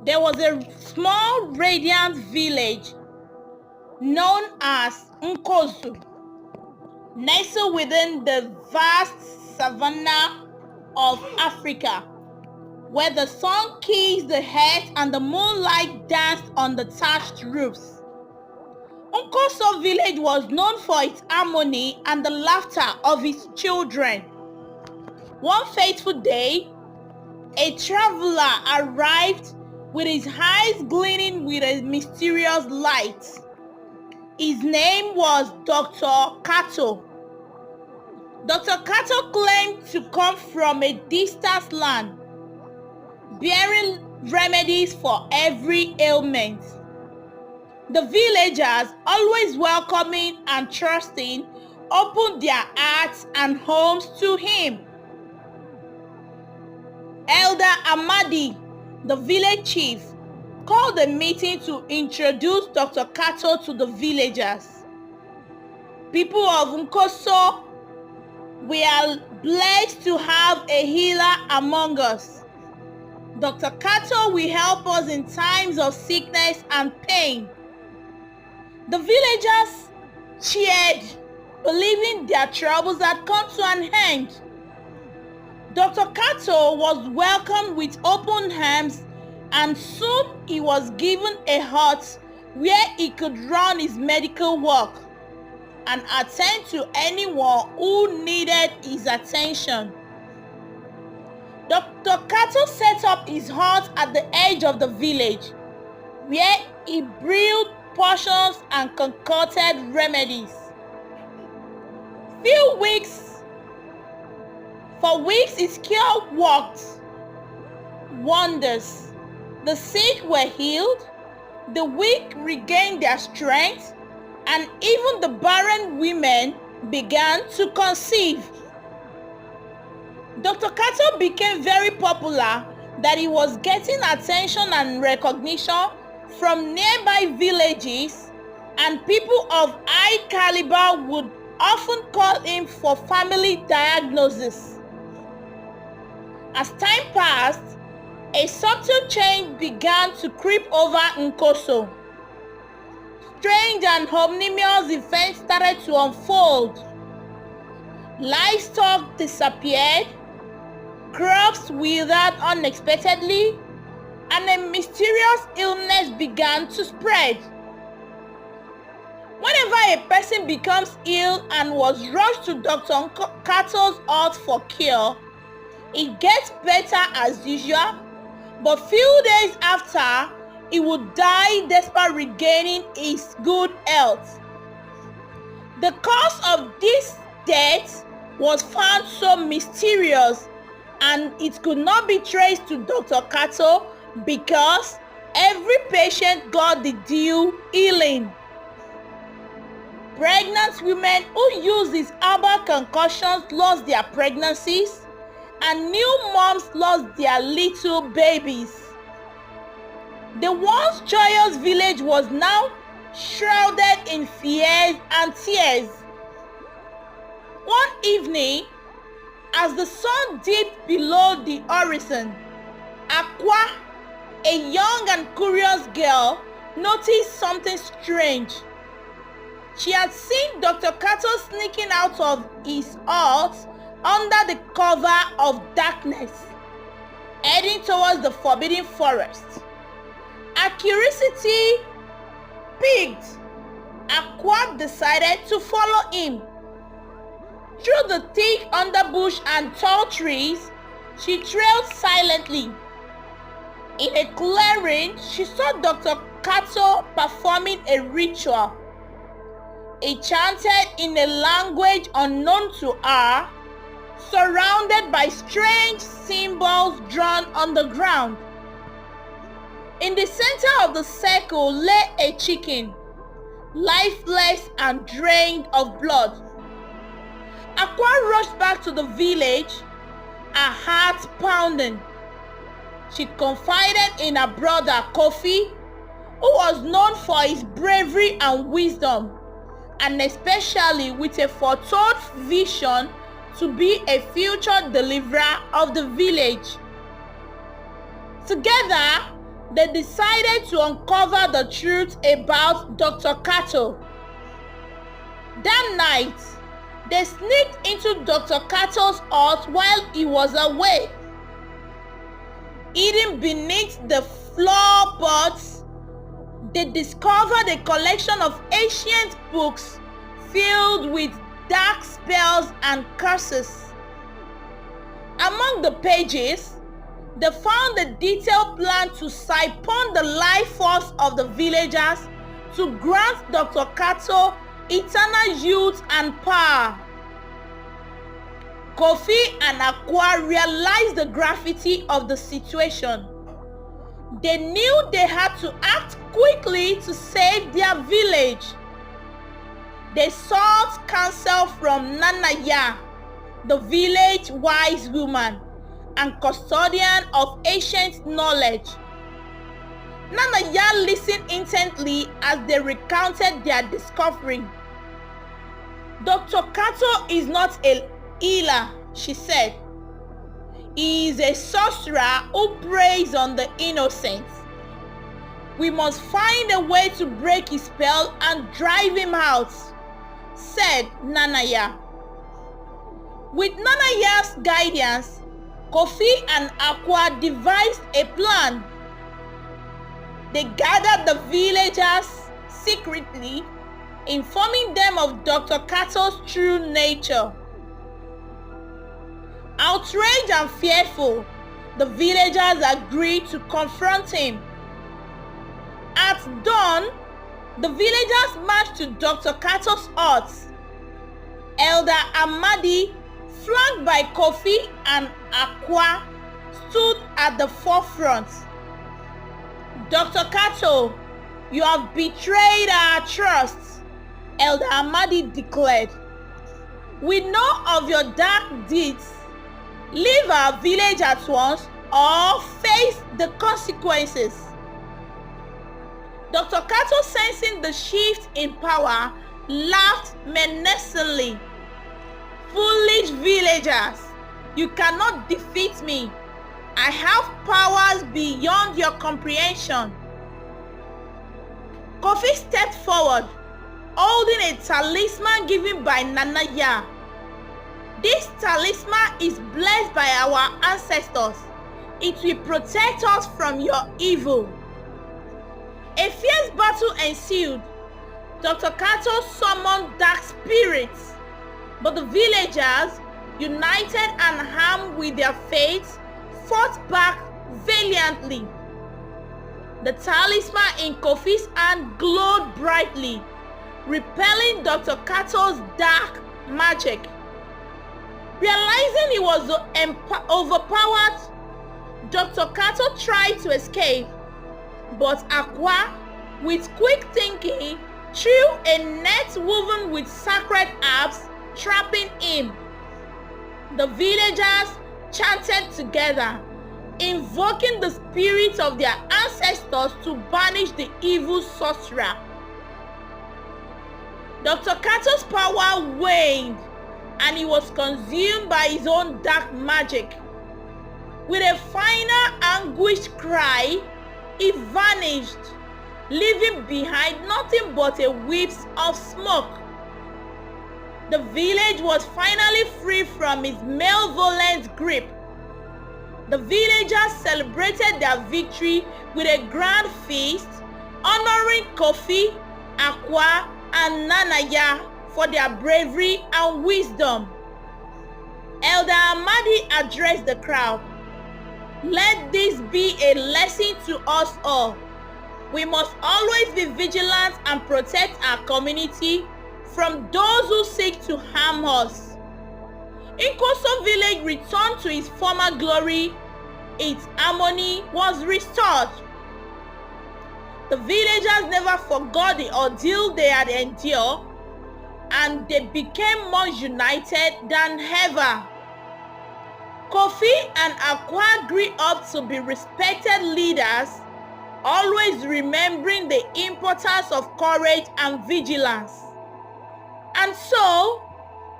There was a small radiant village known as Nkosu, nestled within the vast savanna of Africa, where the sun kissed the earth and the moonlight danced on the thatched roofs. Nkoso village was known for its harmony and the laughter of its children. One fateful day, a traveler arrived with his eyes gleaming with a mysterious light. His name was Dr. Cato. Dr. Cato claimed to come from a distant land, bearing remedies for every ailment. The villagers, always welcoming and trusting, opened their hearts and homes to him. Elder Amadi, the village chief, called a meeting to introduce Dr. Cato to the villagers. People of Nkoso, we are blessed to have a healer among us. Dr. Cato will help us in times of sickness and pain. The villagers cheered, believing their troubles had come to an end. Dr. Cato was welcomed with open arms, and soon he was given a hut where he could run his medical work and attend to anyone who needed his attention. Dr. Cato set up his hut at the edge of the village, where he brewed potions and concocted remedies. For weeks his cure worked wonders. The sick were healed, the weak regained their strength, and even the barren women began to conceive. Dr. Cato became very popular that he was getting attention and recognition from nearby villages, and people of high caliber would often call him for family diagnosis. As time passed, a subtle change began to creep over Nkoso. Strange and ominous events started to unfold. Livestock disappeared, crops withered unexpectedly, and a mysterious illness began to spread. Whenever a person becomes ill and was rushed to Dr. Cato's hut for cure, it gets better as usual, but few days after, he would die despite regaining his good health. The cause of this death was found so mysterious, and it could not be traced to Dr. Cato because every patient got the due healing. Pregnant women who used these herbal concoctions lost their pregnancies, and new moms lost their little babies. The once joyous village was now shrouded in fears and tears. One evening, as the sun dipped below the horizon, Aqua, a young and curious girl, noticed something strange. She had seen Dr. Cato sneaking out of his hut under the cover of darkness, heading towards the forbidden forest. Her curiosity piqued, Aqua decided to follow him. Through the thick underbush and tall trees, she trailed silently. In a clearing, she saw Dr. Cato performing a ritual. He chanted in a language unknown to her, surrounded by strange symbols drawn on the ground. In the center of the circle lay a chicken, lifeless and drained of blood. Aqua rushed back to the village, her heart pounding. She confided in her brother Kofi, who was known for his bravery and wisdom, and especially with a foretold vision to be a future deliverer of the village. Together, they decided to uncover the truth about Dr. Cato. That night, they sneaked into Dr. Cato's hut while he was away. Hidden beneath the floorboards, they discovered a collection of ancient books filled with dark spells and curses. Among the pages, they found a detailed plan to siphon the life force of the villagers to grant Dr. Cato eternal youth and power. Kofi and Aqua realized the gravity of the situation. They knew they had to act quickly to save their village. They sought counsel from Nanaya, the village wise woman and custodian of ancient knowledge. Nanaya listened intently as they recounted their discovery. Dr. Cato is not a healer, she said. He is a sorcerer who preys on the innocent. We must find a way to break his spell and drive him out, said Nanaya. With Nanaya's guidance, Kofi and Aqua devised a plan. They gathered the villagers secretly, informing them of Dr. Cato's true nature. Outraged and fearful, the villagers agreed to confront him. At dawn, the villagers marched to Dr. Cato's hut. Elder Amadi, flanked by Kofi and Aqua, stood at the forefront. Dr. Cato, you have betrayed our trust, Elder Amadi declared. We know of your dark deeds. Leave our village at once or face the consequences. Dr. Cato, sensing the shift in power, laughed menacingly. Foolish villagers, you cannot defeat me. I have powers beyond your comprehension. Kofi stepped forward, holding a talisman given by Nanaya. This talisman is blessed by our ancestors. It will protect us from your evil. A fierce battle ensued. Dr. Cato summoned dark spirits, but the villagers, united and armed with their faith, fought back valiantly. The talisman in Kofi's hand glowed brightly, repelling Dr. Cato's dark magic. Realizing he was overpowered, Dr. Cato tried to escape, but Aqua, with quick thinking, threw a net woven with sacred herbs, trapping him. The villagers chanted together, invoking the spirits of their ancestors to banish the evil sorcerer. Dr. Cato's power waned, and he was consumed by his own dark magic. With a final anguished cry, he vanished, leaving behind nothing but a wisp of smoke. The village was finally free from his malevolent grip. The villagers celebrated their victory with a grand feast, honoring Kofi, Aqua, and Nanaya for their bravery and wisdom. Elder Amadi addressed the crowd. Let this be a lesson to us all. We must always be vigilant and protect our community from those who seek to harm us. Inkoso village returned to its former glory. Its harmony was restored. The villagers never forgot the ordeal they had endured, and they became more united than ever. Kofi and Aqua grew up to be respected leaders, always remembering the importance of courage and vigilance. And so,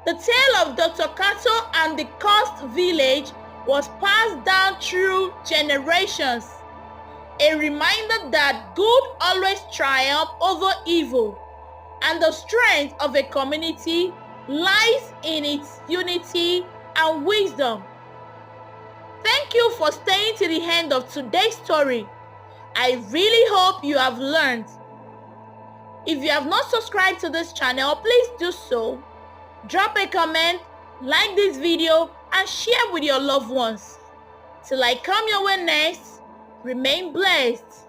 the tale of Dr. Cato and the cursed village was passed down through generations. a reminder that good always triumphs over evil, and the strength of a community lies in its unity and wisdom. Thank you for staying to the end of today's story. I really hope you have learned. If you have not subscribed to this channel, please do so. Drop a comment, like this video, and share with your loved ones. Till I come your way next, remain blessed.